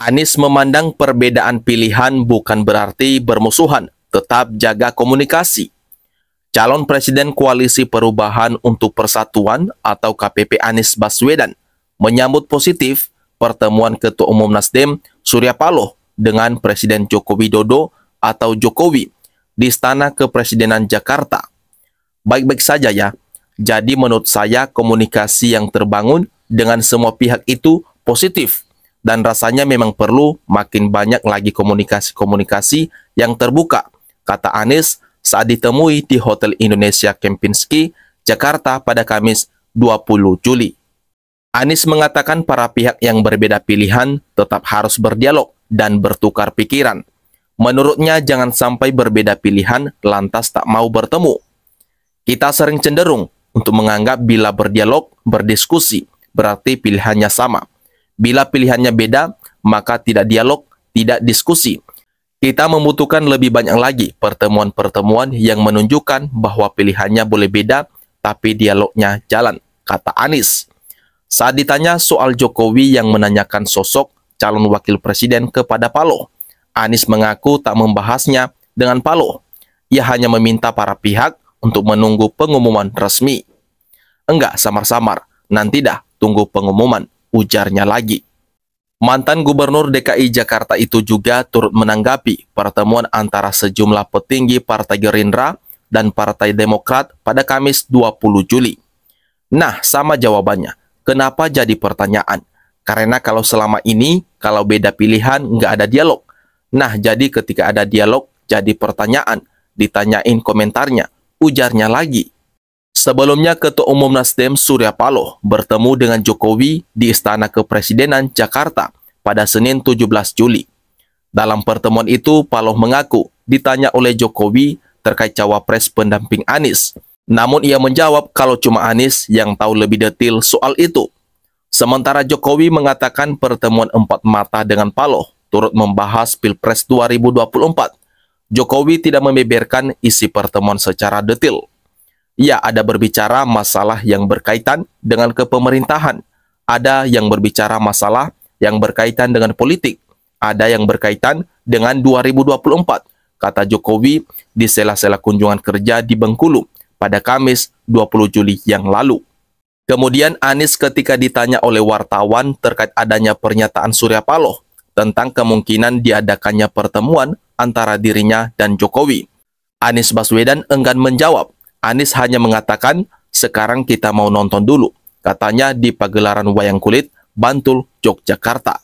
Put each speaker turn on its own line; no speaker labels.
Anies memandang perbedaan pilihan bukan berarti bermusuhan, tetap jaga komunikasi. Calon Presiden Koalisi Perubahan untuk Persatuan atau KPP Anies Baswedan menyambut positif pertemuan Ketua Umum Nasdem Surya Paloh dengan Presiden Joko Widodo atau Jokowi di Istana Kepresidenan Jakarta. Baik-baik saja ya. Jadi menurut saya komunikasi yang terbangun dengan semua pihak itu positif dan rasanya memang perlu makin banyak lagi komunikasi-komunikasi yang terbuka, kata Anies saat ditemui di Hotel Indonesia Kempinski, Jakarta pada Kamis 20 Juli. Anies mengatakan para pihak yang berbeda pilihan tetap harus berdialog dan bertukar pikiran. Menurutnya jangan sampai berbeda pilihan lantas tak mau bertemu. Kita sering cenderung untuk menganggap bila berdialog, berdiskusi, berarti pilihannya sama. Bila pilihannya beda, maka tidak dialog, tidak diskusi. Kita membutuhkan lebih banyak lagi pertemuan-pertemuan yang menunjukkan bahwa pilihannya boleh beda, tapi dialognya jalan, kata Anies. Saat ditanya soal Jokowi yang menanyakan sosok calon wakil presiden kepada Paloh, Anies mengaku tak membahasnya dengan Paloh. Ia hanya meminta para pihak untuk menunggu pengumuman resmi. Enggak samar-samar, nanti dah tunggu pengumuman, ujarnya lagi. Mantan Gubernur DKI Jakarta itu juga turut menanggapi pertemuan antara sejumlah petinggi Partai Gerindra dan Partai Demokrat pada Kamis 20 Juli. Nah, sama jawabannya. Kenapa jadi pertanyaan? Karena kalau selama ini, kalau beda pilihan, nggak ada dialog. Nah, jadi ketika ada dialog, jadi pertanyaan. Ditanyain komentarnya, ujarnya lagi. Sebelumnya, Ketua Umum Nasdem Surya Paloh bertemu dengan Jokowi di Istana Kepresidenan Jakarta pada Senin 17 Juli. Dalam pertemuan itu, Paloh mengaku ditanya oleh Jokowi terkait cawapres pendamping Anies. Namun ia menjawab kalau cuma Anies yang tahu lebih detail soal itu. Sementara Jokowi mengatakan pertemuan empat mata dengan Paloh turut membahas Pilpres 2024. Jokowi tidak membeberkan isi pertemuan secara detail. Ia ada berbicara masalah yang berkaitan dengan kepemerintahan, ada yang berbicara masalah yang berkaitan dengan politik, ada yang berkaitan dengan 2024, kata Jokowi di sela-sela kunjungan kerja di Bengkulu pada Kamis 20 Juli yang lalu. Kemudian Anies ketika ditanya oleh wartawan terkait adanya pernyataan Surya Paloh tentang kemungkinan diadakannya pertemuan antara dirinya dan Jokowi, Anies Baswedan enggan menjawab. Anies hanya mengatakan, sekarang kita mau nonton dulu, katanya di pagelaran wayang kulit Bantul, Yogyakarta.